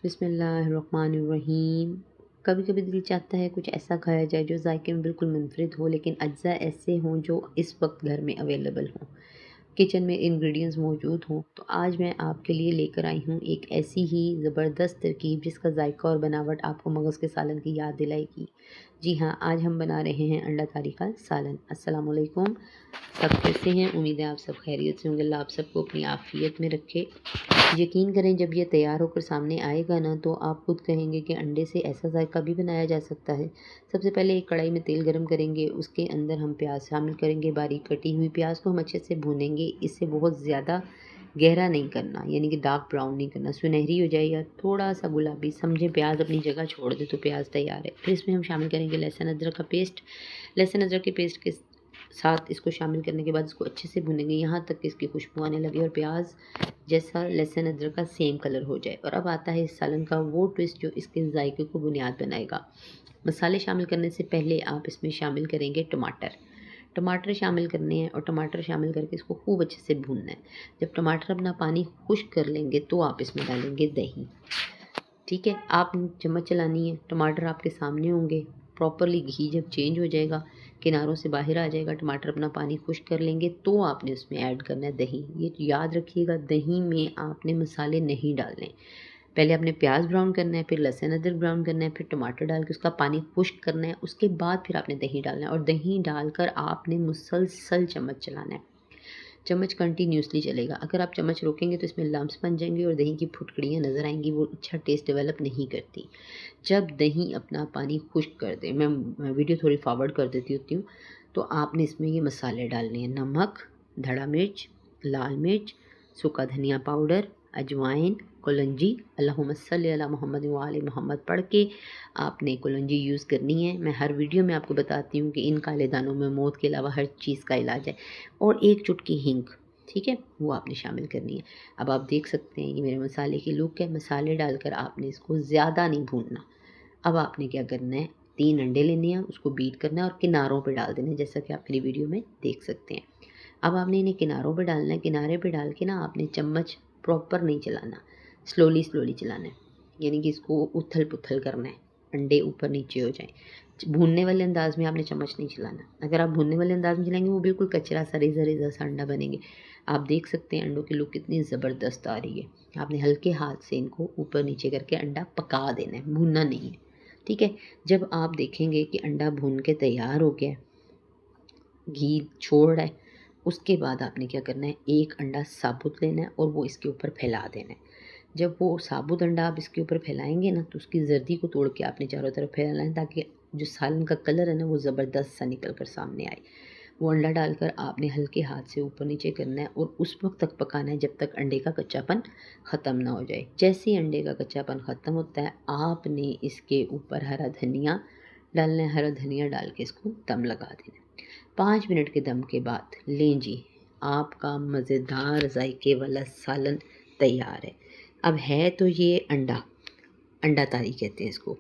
बिस्मिल्लाहिर्रहमानिर्रहीम। कभी कभी दिल चाहता है कुछ ऐसा खाया जाए जो जायके में बिल्कुल मुनफरिद हो, लेकिन अज्जा ऐसे हों जो इस वक्त घर में अवेलेबल हों, किचन में इंग्रेडिएंट्स मौजूद हों। तो आज मैं आपके लिए लेकर आई हूँ एक ऐसी ही ज़बरदस्त तरकीब जिसका जायका और बनावट आपको मगज़ के सालन की याद दिलाएगी। जी हाँ, आज हम बना रहे हैं अंडा तारी का सालन। अस्सलाम वालेकुम। सब कैसे हैं? उम्मीद है आप सब खैरियत से होंगे। अल्लाह आप सबको अपनी आफियत में रखे। यकीन करें, जब ये तैयार होकर सामने आएगा ना, तो आप खुद कहेंगे कि अंडे से ऐसा जायका भी बनाया जा सकता है। सबसे पहले एक कढ़ाई में तेल गरम करेंगे, उसके अंदर हम प्याज शामिल करेंगे। बारीक कटी हुई प्याज को हम अच्छे से भूनेंगे। इससे बहुत ज़्यादा गहरा नहीं करना, यानी कि डार्क ब्राउन नहीं करना। सुनहरी हो जाए या थोड़ा सा गुलाबी समझे, प्याज अपनी जगह छोड़ दे तो प्याज तैयार है। फिर इसमें हम शामिल करेंगे लहसुन अदरक का पेस्ट। लहसुन अदरक के पेस्ट के साथ इसको शामिल करने के बाद इसको अच्छे से भूनेंगे यहाँ तक कि इसकी खुशबू आने लगे और प्याज जैसा लहसुन अदरक का सेम कलर हो जाए। और अब आता है इस सालन का वो ट्विस्ट जो इसके जायके को बुनियाद बनाएगा। मसाले शामिल करने से पहले आप इसमें शामिल करेंगे टमाटर। टमाटर शामिल करने हैं और टमाटर शामिल करके इसको खूब अच्छे से भूनना है। जब टमाटर अपना पानी खुश्क कर लेंगे तो आप इसमें डालेंगे दही। ठीक है, आप चम्मच चलानी है। टमाटर आपके सामने होंगे। प्रॉपरली घी जब चेंज हो जाएगा, किनारों से बाहर आ जाएगा, टमाटर अपना पानी खुश्क कर लेंगे, तो आपने उसमें ऐड करना है दही। ये याद रखिएगा, दही में आपने मसाले नहीं डालने। पहले आपने प्याज ब्राउन करना है, फिर लहसुन अदरक ब्राउन करना है, फिर टमाटर डाल के उसका पानी खुश्क करना है। उसके बाद फिर आपने दही डालना है और दही डालकर आपने मुसलसल चम्मच चलाना है। चम्मच कंटिन्यूसली चलेगा। अगर आप चम्मच रोकेंगे तो इसमें लम्स बन जाएंगे और दही की फुटकड़ियाँ नज़र आएंगी, वो अच्छा टेस्ट डेवलप नहीं करती। जब दही अपना पानी खुश्क कर दे, मैं वीडियो थोड़ी फॉरवर्ड कर देती होती हूँ, तो आपने इसमें ये मसाले डालने हैं। नमक, धड़ा मिर्च, लाल मिर्च, सूखा धनिया पाउडर, अजवाइन, कलौंजी, अल्लाहुम्मा सल्ली अला मोहम्मद व आले मोहम्मद पढ़ के आपने कलौंजी यूज़ करनी है। मैं हर वीडियो में आपको बताती हूँ कि इन काले दानों में मौत के अलावा हर चीज़ का इलाज है। और एक चुटकी हींग, ठीक है, वो आपने शामिल करनी है। अब आप देख सकते हैं ये मेरे मसाले की लुक है। मसाले डालकर आपने इसको ज़्यादा नहीं भूनना। अब आपने क्या करना है, 3 अंडे लेने हैं, उसको बीट करना है और किनारों पे डाल देना है, जैसा कि आप मेरी वीडियो में देख सकते हैं। अब आपने इन्हें किनारों पे डालना है। किनारे पे डाल के ना आपने चम्मच प्रॉपर नहीं चलाना, स्लोली स्लोली चलाना है, यानी कि इसको उथल पुथल करना है, अंडे ऊपर नीचे हो जाएं। भूनने वाले अंदाज में आपने चम्मच नहीं चलाना। अगर आप भूनने वाले अंदाज में चलाएंगे वो बिल्कुल कचरा सा रेजा रेजा सा अंडा बनेंगे। आप देख सकते हैं अंडों की लुक कितनी ज़बरदस्त आ रही है। आपने हल्के हाथ से इनको ऊपर नीचे करके अंडा पका देना है, भूनना नहीं है। ठीक है, जब आप देखेंगे कि अंडा भून के तैयार हो गया है, घी छोड़ रहा है, उसके बाद आपने क्या करना है, एक अंडा साबुत लेना है और वो इसके ऊपर फैला देना है। जब वो साबुत अंडा आप इसके ऊपर फैलाएंगे ना, तो उसकी जर्दी को तोड़ के आपने चारों तरफ फैलाना है, ताकि जो सालन का कलर है ना वो ज़बरदस्त सा निकल कर सामने आए। वो अंडा डालकर आपने हल्के हाथ से ऊपर नीचे करना है और उस वक्त तक पकाना है जब तक अंडे का कच्चापन ख़त्म ना हो जाए। जैसे ही अंडे का कच्चापन ख़त्म होता है, आपने इसके ऊपर हरा धनिया डालना है। हरा धनिया डाल के इसको दम लगा देना है। 5 मिनट के दम के बाद लें जी, आपका मज़ेदार जायके वाला सालन तैयार है। अब है तो ये अंडा तारी कहते हैं इसको,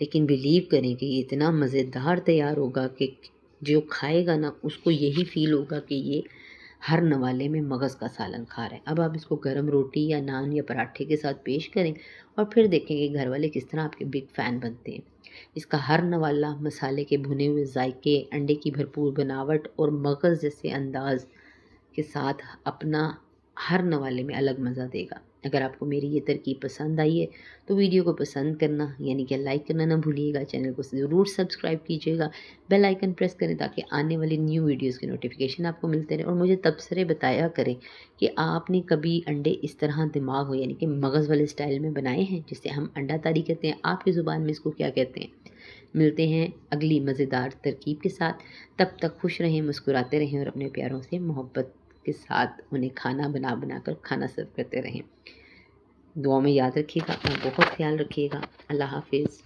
लेकिन बिलीव करें कि ये इतना मज़ेदार तैयार होगा कि जो खाएगा ना उसको यही फ़ील होगा कि ये हर नवाले में मगज़ का सालन खा रहा है। अब आप इसको गर्म रोटी या नान या पराठे के साथ पेश करें और फिर देखेंगे घर वाले किस तरह आपके बिग फ़ैन बनते हैं। इसका हर नवाला मसाले के भुने हुए जायके, अंडे की भरपूर बनावट और मगज़ जैसे अंदाज़ के साथ अपना हर नवाले में अलग मज़ा देगा। अगर आपको मेरी ये तरकीब पसंद आई है तो वीडियो को पसंद करना यानी कि लाइक करना ना भूलिएगा। चैनल को ज़रूर सब्सक्राइब कीजिएगा, बेल आइकन प्रेस करें ताकि आने वाली न्यू वीडियोस के नोटिफिकेशन आपको मिलते रहें। और मुझे तबसरे बताया करें कि आपने कभी अंडे इस तरह दिमाग हो यानी कि मगज़ वाले स्टाइल में बनाए हैं, जिसे हम अंडा तारी कहते हैं। आपकी ज़ुबान में इसको क्या कहते हैं? मिलते हैं अगली मज़ेदार तरकीब के साथ। तब तक खुश रहें, मुस्कुराते रहें और अपने प्यारों से मोहब्बत के साथ उन्हें खाना बना बना कर खाना सर्व करते रहें। दुआ में याद रखिएगा, अपना बहुत ख्याल रखिएगा। अल्लाह हाफिज़।